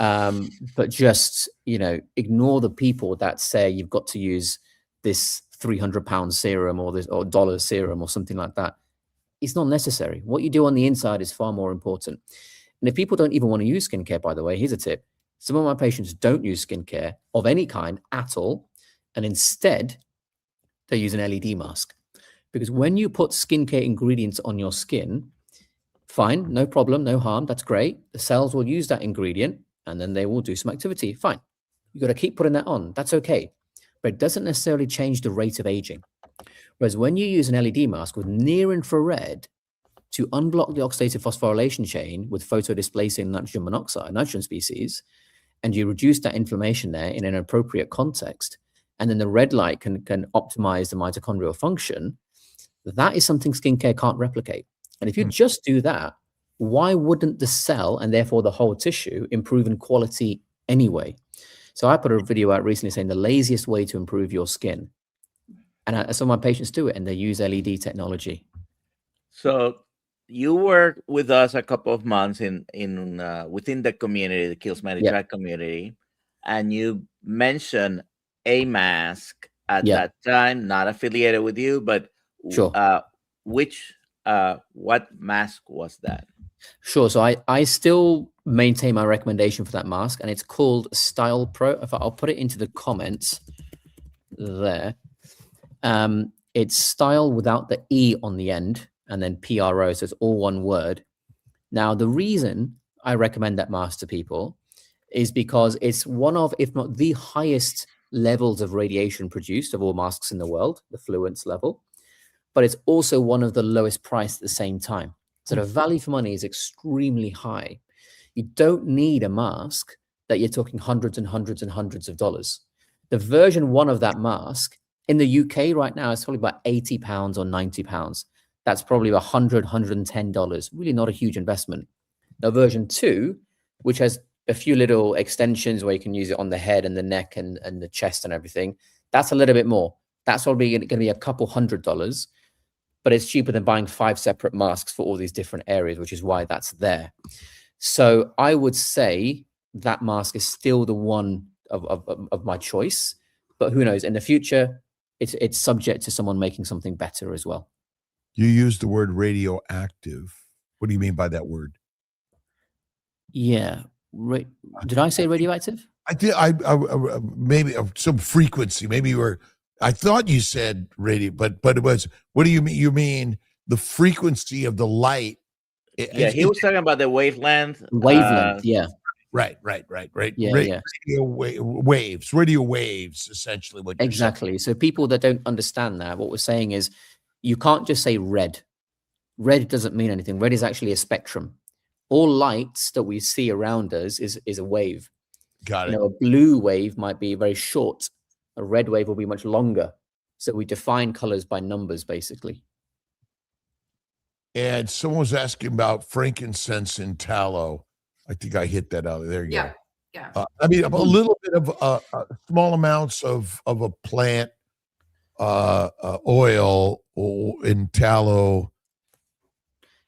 But just ignore the people that say you've got to use this £300 serum or $1 serum or something like that. It's not necessary. What you do on the inside is far more important. And if people don't even want to use skincare, by the way, here's a tip. Some of my patients don't use skincare of any kind at all. And instead, they use an LED mask. Because when you put skincare ingredients on your skin, fine, no problem, no harm, that's great. The cells will use that ingredient and then they will do some activity. Fine. You got to keep putting that on. That's okay. But it doesn't necessarily change the rate of aging. Whereas when you use an LED mask with near infrared to unblock the oxidative phosphorylation chain with photodisplacing nitrogen monoxide, nitrogen species, and you reduce that inflammation there in an appropriate context, and then the red light can optimize the mitochondrial function, that is something skincare can't replicate. And if you just do that, why wouldn't the cell and therefore the whole tissue improve in quality anyway? So I put a video out recently saying the laziest way to improve your skin. And some of my patients do it, and they use LED technology. So you were with us a couple of months in within the community, the Kiltz Track community, and you mentioned a mask at that time, not affiliated with you, but sure. What mask was that? Sure. So I still maintain my recommendation for that mask, and it's called Style Pro. I'll put it into the comments there. It's style without the E on the end, and then PRO, so it's all one word. Now, the reason I recommend that mask to people is because it's one of, if not the highest levels of radiation produced of all masks in the world, the fluence level, but it's also one of the lowest priced at the same time. So the value for money is extremely high. You don't need a mask that you're talking hundreds and hundreds and hundreds of dollars. The version 1 of that mask in the UK right now is probably about £80 or £90. That's probably $100, $110. Really not a huge investment. Now, version 2, which has a few little extensions where you can use it on the head and the neck and the chest and everything, that's a little bit more. That's probably going to be a couple $100, but it's cheaper than buying 5 separate masks for all these different areas, which is why that's there. So I would say that mask is still the one of my choice, but who knows? In the future, it's subject to someone making something better as well. You used the word radioactive. What do you mean by that word? Yeah. Did I say radioactive? I think I maybe some frequency. Maybe you were. I thought you said radio, but it was. What do you mean? You mean the frequency of the light? Yeah, he was talking about the wavelength. Wavelength. Yeah. Right. Yeah. Radio waves, essentially. What you're Exactly. So people that don't understand that, what we're saying is, you can't just say red. Red doesn't mean anything. Red is actually a spectrum. All lights that we see around us is a wave. Got it. You know, a blue wave might be very short. A red wave will be much longer. So we define colors by numbers, basically. And someone was asking about frankincense and tallow. I think I hit that out. There you go. Yeah. I mean, a little bit of small amounts of a plant oil in tallow.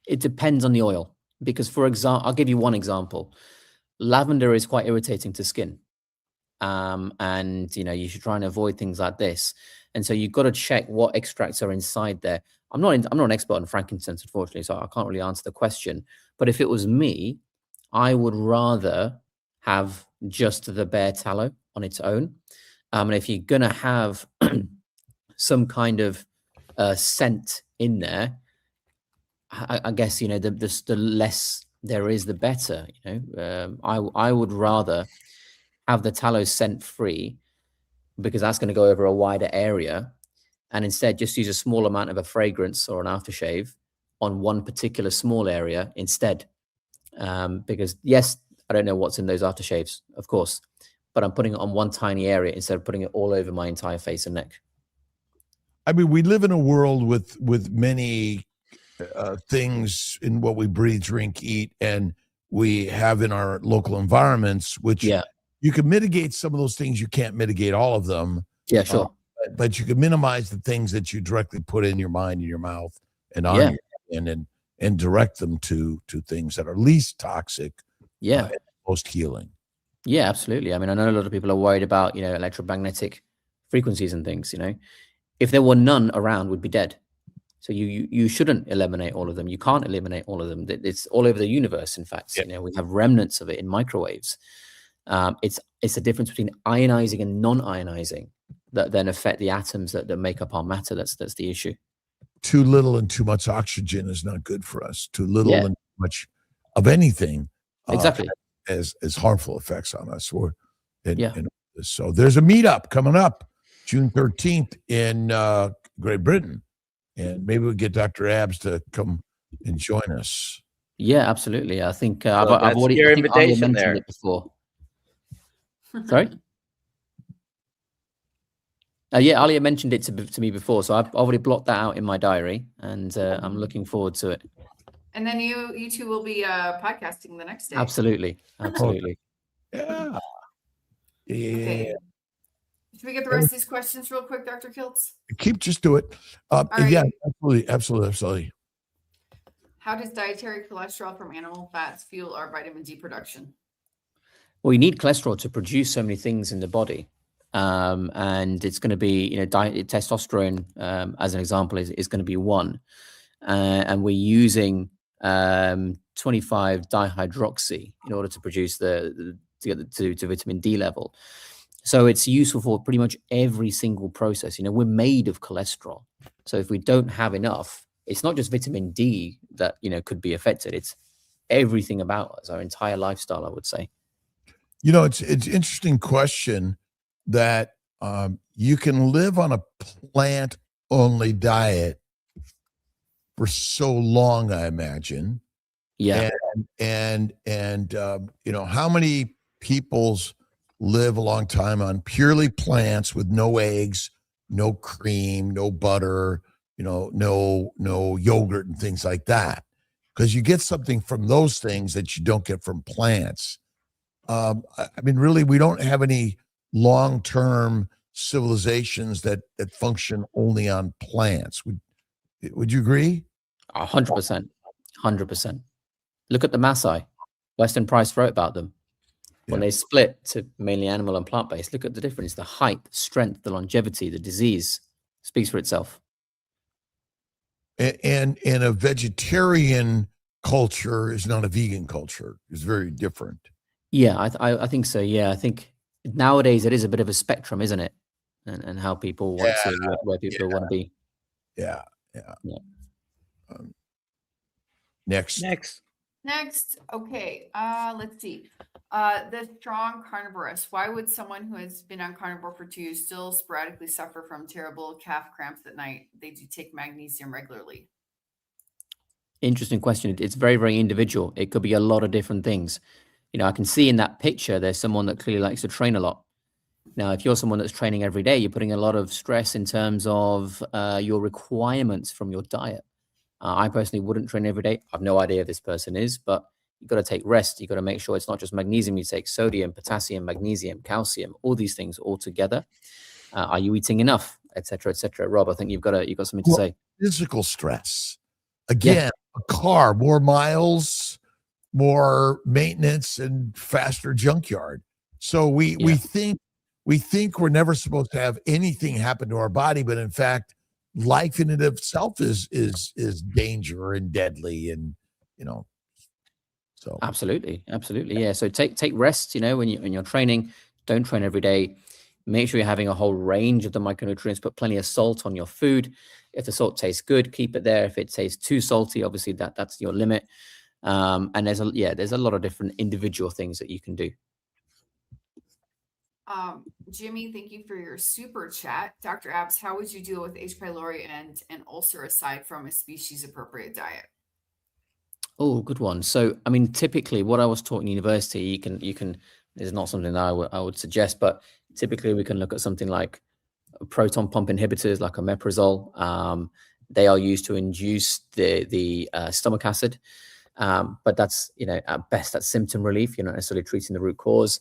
It depends on the oil. Because, for example, I'll give you one example. Lavender is quite irritating to skin. And, you know, you should try and avoid things like this. And so you've got to check what extracts are inside there. I'm not an expert on frankincense, unfortunately, so I can't really answer the question. But if it was me, I would rather have just the bare tallow on its own. And if you're going to have some kind of scent in there, I guess, you know, the less there is, the better. You know, I would rather have the tallow scent free, because that's going to go over a wider area, and instead just use a small amount of a fragrance or an aftershave on one particular small area instead. Because yes, I don't know what's in those aftershaves, of course, but I'm putting it on one tiny area instead of putting it all over my entire face and neck. I mean, we live in a world with many things in what we breathe, drink, eat, and we have in our local environments, which you can mitigate some of those things. You can't mitigate all of them. Yeah, sure. But you can minimize the things that you directly put in your mind and your mouth and on your skin, and direct them to things that are least toxic, and most healing. Yeah, absolutely. I mean, I know a lot of people are worried about, you know, electromagnetic frequencies and things. You know, if there were none around, we'd be dead. So you shouldn't eliminate all of them. You can't eliminate all of them. It's all over the universe. In fact, you know, we have remnants of it in microwaves. It's the difference between ionizing and non-ionizing that then affect the atoms that make up our matter. That's the issue. Too little and too much oxygen is not good for us. Too little and too much of anything exactly has harmful effects on us. So there's a meetup coming up June 13th in Great Britain. And maybe we'll get Dr. Abs to come and join us. Yeah, absolutely. I think Well, I've that's already your I think Alia invitation mentioned there. it before. Sorry? Yeah, Alia mentioned it to me before, so I've already blocked that out in my diary, and I'm looking forward to it. And then you two will be podcasting the next day. Absolutely. Yeah. Okay. Should we get the rest of these questions real quick, Dr. Kiltz? Just do it. right. Yeah, absolutely. How does dietary cholesterol from animal fats fuel our vitamin D production? Well, you need cholesterol to produce so many things in the body. And it's going to be, you know, testosterone, as an example, is going to be one. And we're using 25 dihydroxy in order to produce to get to vitamin D level. So it's useful for pretty much every single process. You know, we're made of cholesterol. So if we don't have enough, it's not just vitamin D that, you know, could be affected. It's everything about us, our entire lifestyle, I would say. You know, it's interesting question that you can live on a plant-only diet for so long, I imagine. Yeah. And you know, how many people's live a long time on purely plants with no eggs, no cream, no butter, you know, no yogurt and things like that, because you get something from those things that you don't get from plants. I mean, really, we don't have any long-term civilizations that function only on plants. Would you agree? 100%. 100%. Look at the Maasai. Weston Price wrote about them. When they split to mainly animal and plant-based, look at the difference, the height, the strength, the longevity, the disease, Speaks for itself. And a vegetarian culture is not a vegan culture. It's very different. Yeah, I think so. Yeah, I think nowadays it is a bit of a spectrum, isn't it? And how people want to, where people want to be. Yeah. Yeah. Next. Okay. Let's see. The strong carnivorous. Why would someone who has been on carnivore for 2 years still sporadically suffer from terrible calf cramps at night? They do take magnesium regularly. Interesting question. It's very, very individual. It could be a lot of different things. You know, I can see in that picture, there's someone that clearly likes to train a lot. Now, if you're someone that's training every day, you're putting a lot of stress in terms of your requirements from your diet. I personally wouldn't train every day. I've no idea if this person is, but you've got to take rest. You've got to make sure it's not just magnesium. You take sodium, potassium, magnesium, calcium, all these things all together. Are you eating enough, et cetera, et cetera? Rob, I think you've got something to say. Physical stress. Again, a car, more miles, more maintenance, and faster junkyard. So we think we're never supposed to have anything happen to our body, but in fact, life in and of itself is danger and deadly, and so absolutely, yeah. So take rest. When you're training, don't train every day. Make sure you're having a whole range of the micronutrients. Put plenty of salt on your food. If the salt tastes good, keep it there. If it tastes too salty, obviously that's your limit. And there's a lot of different individual things that you can do. Jimmy, thank you for your super chat. Dr. Abs, how would you deal with H. pylori and an ulcer aside from a species appropriate diet? Oh, good one. So, I mean, typically what I was taught in university, you can, is not something that I would suggest, but typically we can look at something like proton pump inhibitors, like omeprazole. They are used to induce the stomach acid. But that's, at best, that's symptom relief. You're not necessarily treating the root cause.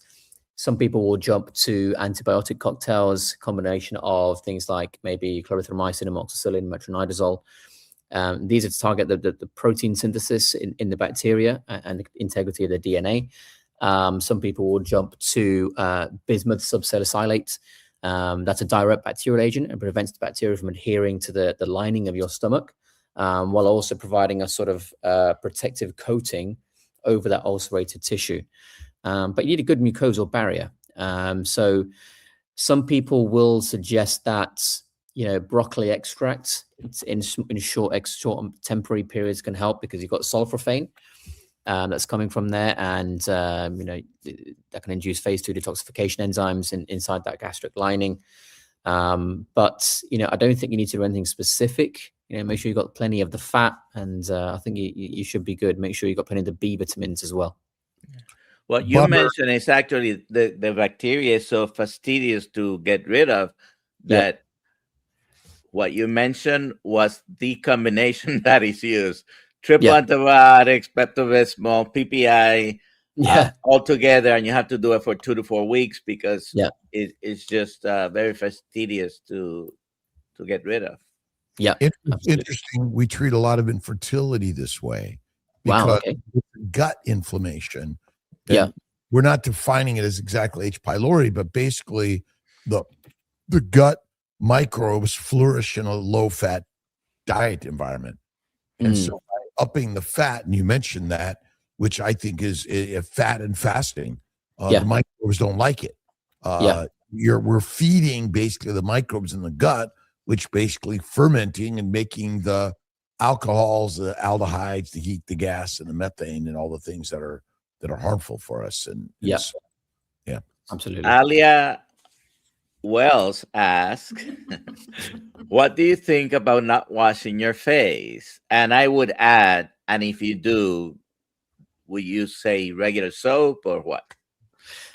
Some people will jump to antibiotic cocktails, combination of things like maybe clarithromycin, amoxicillin, metronidazole. These are to target the protein synthesis in the bacteria and the integrity of the DNA. Some people will jump to bismuth subsalicylate. That's a direct bacterial agent and prevents the bacteria from adhering to the lining of your stomach, while also providing a sort of protective coating over that ulcerated tissue. But you need a good mucosal barrier. So some people will suggest that, broccoli extract in short temporary periods can help because you've got sulforaphane that's coming from there. And, that can induce phase 2 detoxification enzymes inside that gastric lining. But, I don't think you need to do anything specific. Make sure you've got plenty of the fat, and I think you should be good. Make sure you've got plenty of the B vitamins as well. What you mentioned is actually the bacteria is so fastidious to get rid of that what you mentioned was the combination that is used. Triple antibiotics, Pepto-Bismol, PPI, all together, and you have to do it for 2 to 4 weeks because it's just very fastidious to get rid of. Yeah, interesting. We treat a lot of infertility this way because gut inflammation. We're not defining it as exactly H. pylori, but basically the gut microbes flourish in a low-fat diet environment. And so by upping the fat, and you mentioned that, which I think is fat and fasting, the microbes don't like it. We're feeding basically the microbes in the gut, which basically fermenting and making the alcohols, the aldehydes, the heat, the gas, and the methane, and all the things that are harmful for us. And so, absolutely. Alia Wells asks, what do you think about not washing your face? And I would add, and if you do, would you say regular soap or what?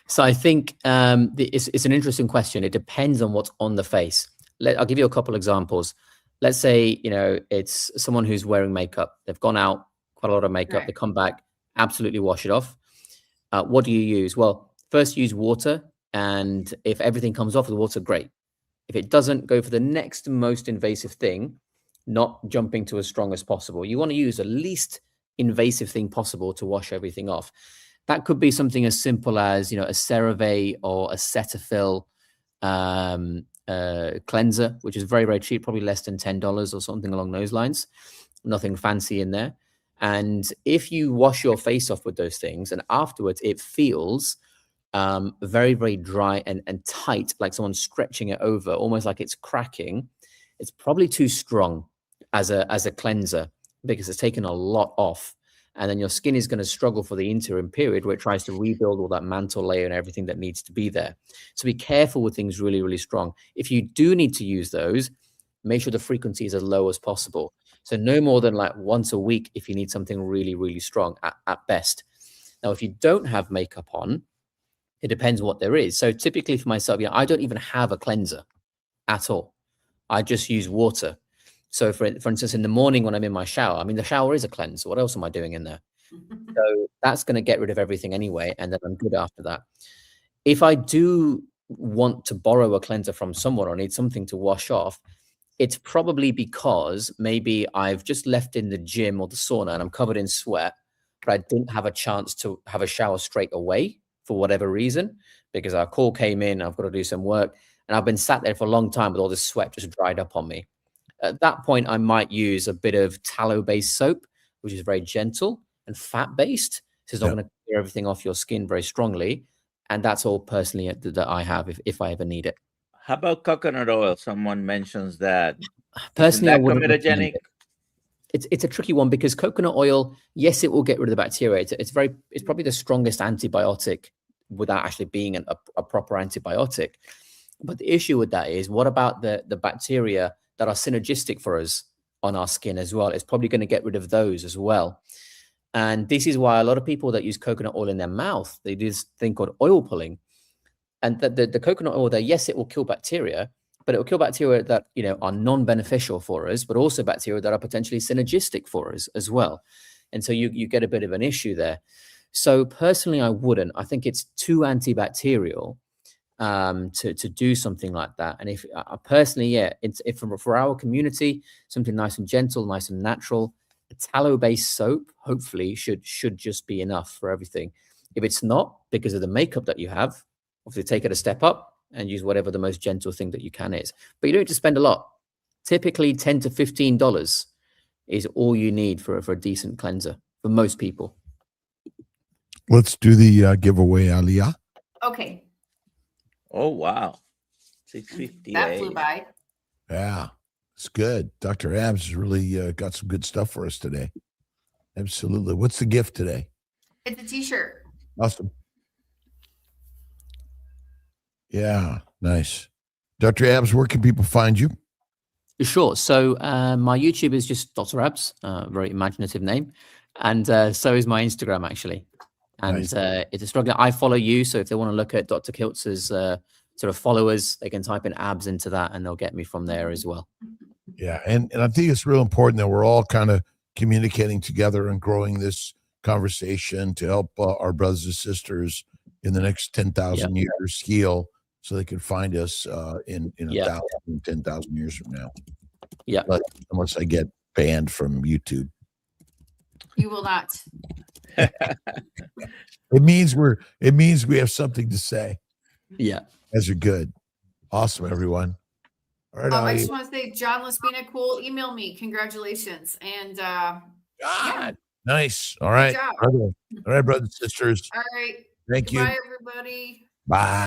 So I think it's an interesting question. It depends on what's on the face. I'll give you a couple examples. Let's say, it's someone who's wearing makeup. They've gone out, quite a lot of makeup. They come back, absolutely wash it off. What do you use? Well, first use water. And if everything comes off with water, great. If it doesn't, go for the next most invasive thing, not jumping to as strong as possible. You want to use the least invasive thing possible to wash everything off. That could be something as simple as, a CeraVe or a Cetaphil cleanser, which is very, very cheap, probably less than $10 or something along those lines. Nothing fancy in there. And if you wash your face off with those things and afterwards it feels very, very dry and tight, like someone's stretching it over, almost like it's cracking, it's probably too strong as a cleanser because it's taken a lot off. And then your skin is going to struggle for the interim period where it tries to rebuild all that mantle layer and everything that needs to be there. So be careful with things really, really strong. If you do need to use those, make sure the frequency is as low as possible. So no more than like once a week if you need something really, really strong at best. Now, if you don't have makeup on, it depends what there is. So typically for myself, I don't even have a cleanser at all. I just use water. So for instance, in the morning when I'm in my shower, I mean, the shower is a cleanser. What else am I doing in there? So that's going to get rid of everything anyway. And then I'm good after that. If I do want to borrow a cleanser from someone or need something to wash off, it's probably because maybe I've just left in the gym or the sauna and I'm covered in sweat, but I didn't have a chance to have a shower straight away for whatever reason, because our call came in, I've got to do some work, and I've been sat there for a long time with all this sweat just dried up on me. At that point, I might use a bit of tallow-based soap, which is very gentle and fat-based. So it's not going to clear everything off your skin very strongly. And that's all personally that I have if I ever need it. How about coconut oil? Someone mentions that. Personally, I wouldn't recommend comedogenic? it. It's a tricky one because coconut oil, yes, it will get rid of the bacteria. It's probably the strongest antibiotic without actually being a proper antibiotic. But the issue with that is, what about the bacteria that are synergistic for us on our skin as well? It's probably going to get rid of those as well. And this is why a lot of people that use coconut oil in their mouth, they do this thing called oil pulling. And the coconut oil there, yes, it will kill bacteria, but it will kill bacteria that, are non-beneficial for us, but also bacteria that are potentially synergistic for us as well. And so you get a bit of an issue there. So personally, I wouldn't. I think it's too antibacterial to do something like that. And if personally, if for our community, something nice and gentle, nice and natural, a tallow-based soap hopefully should just be enough for everything. If it's not, because of the makeup that you have, obviously take it a step up and use whatever the most gentle thing that you can is. But you don't need to spend a lot. Typically $10 to $15 is all you need for a decent cleanser for most people. Let's do the giveaway, Aliyah. Okay. Oh, wow. 658. That flew by. Yeah, it's good. Dr. Abs has really got some good stuff for us today. Absolutely. What's the gift today? It's a t-shirt. Awesome. Yeah, nice. Dr. Abs, where can people find you? Sure. So my YouTube is just Dr. Abs, very imaginative name. And so is my Instagram, actually. And Nice. it's a struggle. I follow you. So if they want to look at Dr. Kiltz's sort of followers, they can type in abs into that and they'll get me from there as well. Yeah, and I think it's real important that we're all kind of communicating together and growing this conversation to help our brothers and sisters in the next 10,000 years heal, so they can find us in 1,000, 10,000 years from now. Yeah. But unless I get banned from YouTube. You will not. It means we have something to say. Yeah. As you're good. Awesome, everyone. All right. I just want to say, John Laspina, cool. Email me. Congratulations. And Nice. All right. job. All right, brothers and sisters. all right. Thank you. Bye, everybody. Bye.